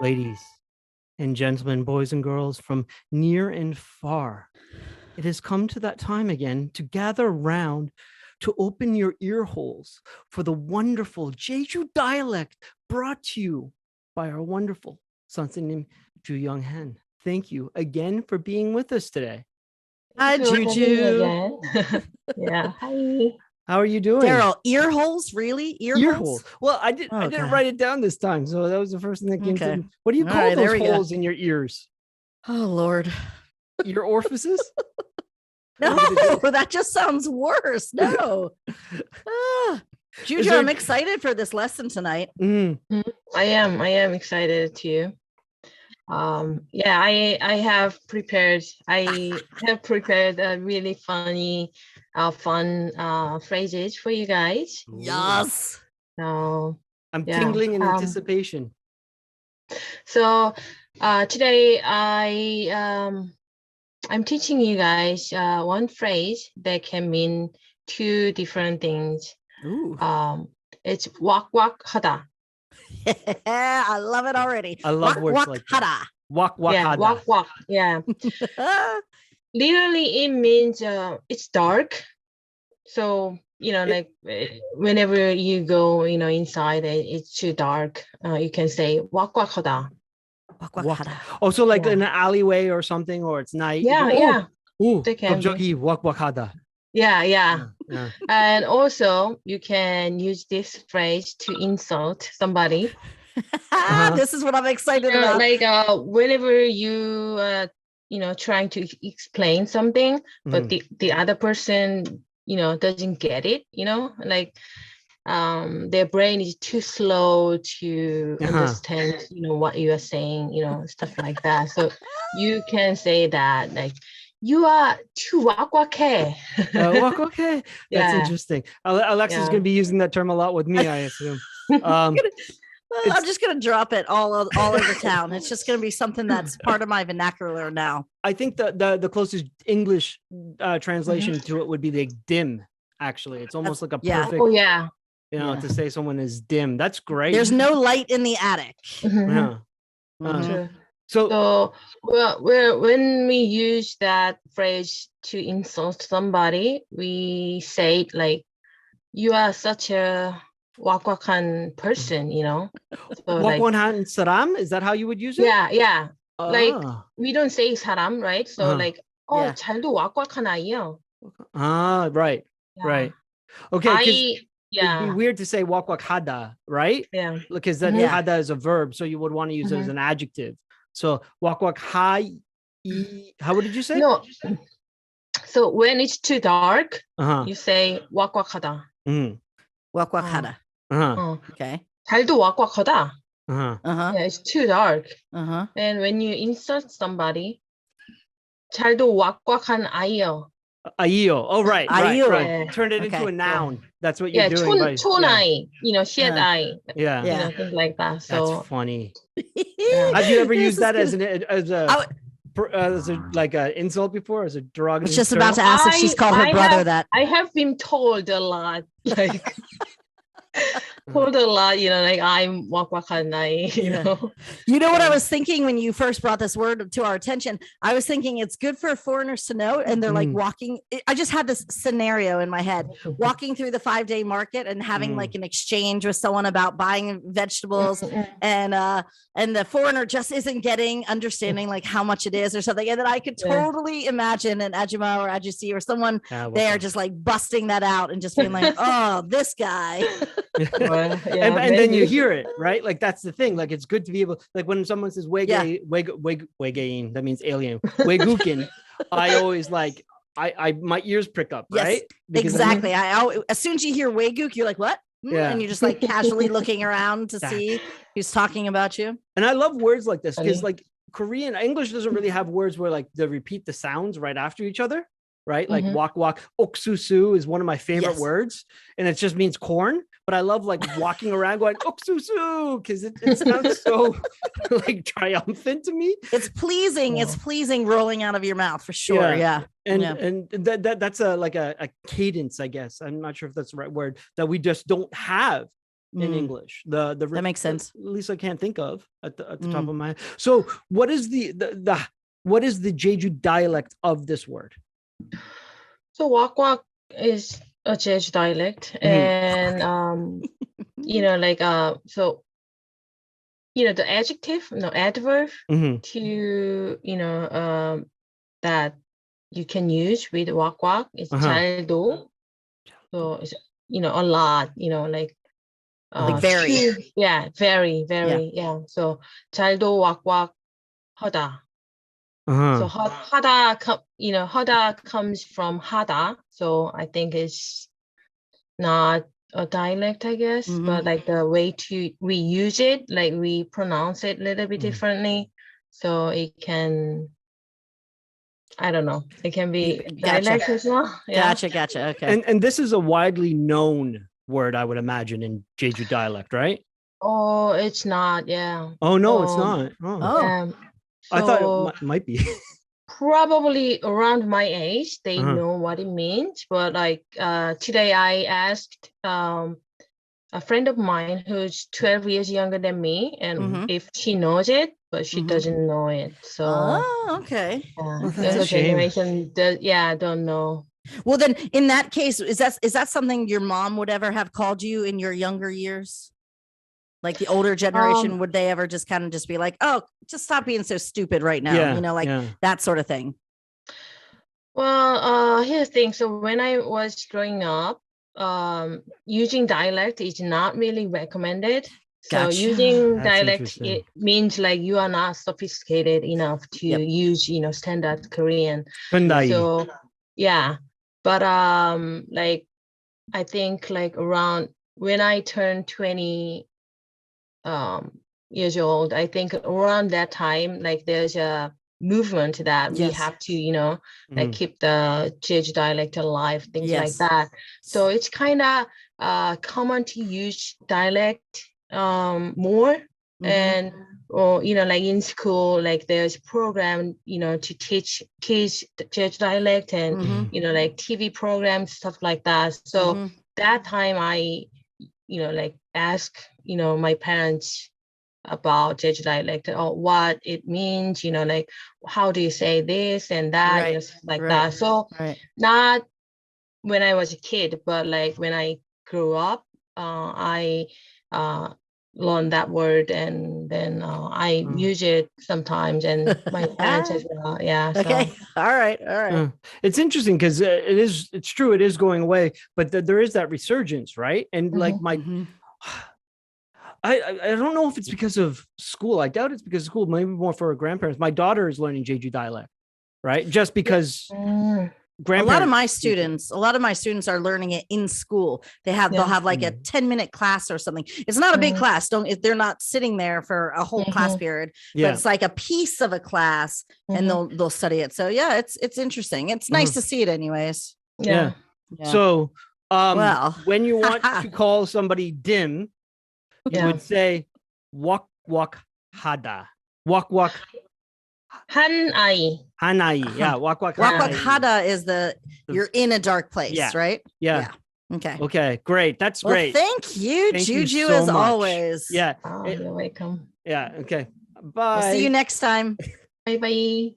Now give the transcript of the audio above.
Ladies and gentlemen, boys and girls from near and far, it has come to that time again to gather round to open your ear holes for the wonderful Jeju Dialect brought to you by our wonderful named Ju Young Hen. Thank you again for being with us today. Hi, Thank you for having me Juju. again. Yeah, hi. How are you doing? Daryl, ear holes? Really? Ear holes? Well, I didn't God. write it down this time, so that was the first thing that came to me. What do you All call right, there those we go. holes in your ears? Oh, Lord. Ear orifices? No, that just sounds worse. No. Juju, I'm excited for this lesson tonight. I am excited too. Yeah, I have prepared a really funny fun phrases for you guys. Yes. So I'm tingling in anticipation. So today I'm teaching you guys one phrase that can mean two different things. Ooh. It's 왁왁하다. Yeah, I love it already. I love words like that. 왁왁하다. 왁왁. Yeah. Literally, it means it's dark. So, like whenever you go, inside, it's too dark. You can say 왁왁하다. Oh, so like in an alleyway or something, or it's night. Yeah. Ooh, 갑자기 왁왁하다. Yeah. And also, you can use this phrase to insult somebody. This is what I'm excited about. Like whenever you, trying to explain something, but the other person, doesn't get it, like their brain is too slow to understand, what you are saying, stuff like that. So you can say that, like, you are too 왁왁해. 왁왁해. That's interesting. Alexa's going to be using that term a lot with me, I assume. I'm just going to drop it all over town. It's just going to be something that's part of my vernacular now. I think the closest English translation to it would be like dim, actually. It's almost like a perfect, to say someone is dim. That's great. There's no light in the attic. So when we use that phrase to insult somebody, we say it like, you are such a 왁왁한 person, So 왁왁한 사람? Is that how you would use it? Yeah. Like we don't say 사람, right? So like, 잘도 왁왁한 아이요. Right. Okay. It'd be weird to say 왁왁하다, right? Yeah. Because then hada is a verb, so you would want to use it as an adjective. So 왁왁하이, how did you say? No. So when it's too dark, you say 왁왁하다. 왁왁하다. Okay. 잘도 왁왁하다. Yeah, it's too dark. And when you insult somebody, 잘도 왁왁한 아이요. 아이요. Oh, right. Yeah. Turn it into a noun. That's what you're doing. 촌아이, shit-아이. Yeah. Things like that. So that's funny. Have you ever used that as like an insult before, as a derogatory? I was just about to ask if she's called her brother that. I have been told a lot, like told a lot, like I'm 왁왁한 나이, You know what I was thinking when you first brought this word to our attention? I was thinking it's good for foreigners to know, and they're like walking. I just had this scenario in my head, walking through the 5-day market and having like an exchange with someone about buying vegetables, and the foreigner just isn't understanding like how much it is or something, and then I could totally imagine an Ajima or Ajusi or someone there just like busting that out and just being like, oh, this guy. And then you hear it, right? Like that's the thing. Like it's good to be able, like when someone says wegain, that means alien. Wegukin, I always like I my ears prick up, right? Because exactly. As soon as you hear weguk, you're like, what? And you're just like casually looking around to see who's talking about you. And I love words like this because like Korean English doesn't really have words where like they repeat the sounds right after each other, right? Like wak oksusu is one of my favorite words, and it just means corn. But I love like walking around going oksusu because it sounds so like triumphant to me. It's pleasing. It's pleasing rolling out of your mouth for sure. And that's a cadence, I guess. I'm not sure if that's the right word, that we just don't have in English. The That makes sense. At least I can't think of at the top of my head. So what is the Jeju dialect of this word? So 왁왁 is a Jeju dialect, and you know, like so you know the adjective, no adverb to you know that you can use with 왁왁 is 잘도. So it's you know a lot, you know, like very. yeah, very, very, yeah. So 잘도 왁왁하다. So 하다, you know, 하다 comes from 하다. So I think it's not a dialect, I guess, but like the way we use it, like we pronounce it a little bit differently. So it can, I don't know, it can be dialect as well. Yeah. Gotcha. Okay. And this is a widely known word, I would imagine, in Jeju dialect, right? Oh, it's not. Yeah. Oh no, it's not. I thought it might be. Probably around my age, they know what it means. But like today, I asked a friend of mine who's 12 years younger than me, and if she knows it, but she doesn't know it. So okay. Well, that's a younger shame. generation, don't know. Well, then in that case, is that something your mom would ever have called you in your younger years? Like the older generation, would they ever just kind of just be like, "Oh, just stop being so stupid right now," you know, like that sort of thing? Well, here's the thing. So when I was growing up, using dialect is not really recommended. So using dialect, it means like you are not sophisticated enough to use, you know, standard Korean. So yeah, but like I think like around when I turned 20 years old, I think around that time, like there's a movement that we have to, you know, like keep the Jeju dialect alive, things like that. So it's kind of common to use dialect more, and or you know, like in school, like there's program, you know, to teach kids the Jeju dialect, and you know, like TV programs, stuff like that. So that time I, you know, like ask, you know, my parents about Jeju dialect or what it means, you know, like how do you say this and that, you know, like that. So not when I was a kid, but like when I grew up, I learned that word, and then I use it sometimes, and my parents as well. Yeah. Okay. So. All right. It's interesting because it's true, it is going away, but there is that resurgence, right? And like I don't know if it's because of school. I doubt it's because of school. Maybe more for her grandparents. My daughter is learning Jeju dialect, right? Just because a lot of my students are learning it in school. They'll have like a 10-minute class or something. It's not a big class. They're not sitting there for a whole class period, but it's like a piece of a class, and they'll study it. So yeah, it's interesting. It's nice to see it anyways. Yeah. So when you want to call somebody dim, you would say 왁왁하다. 왁왁 한아이. 한아이. Yeah, 왁왁하다. 왁왁하다 is you're in a dark place, right? Yeah. Okay, great. That's great. Thank you, Juju, so as much. always. Yeah. Oh, you're welcome. Yeah, okay. Bye. We'll see you next time. Bye-bye.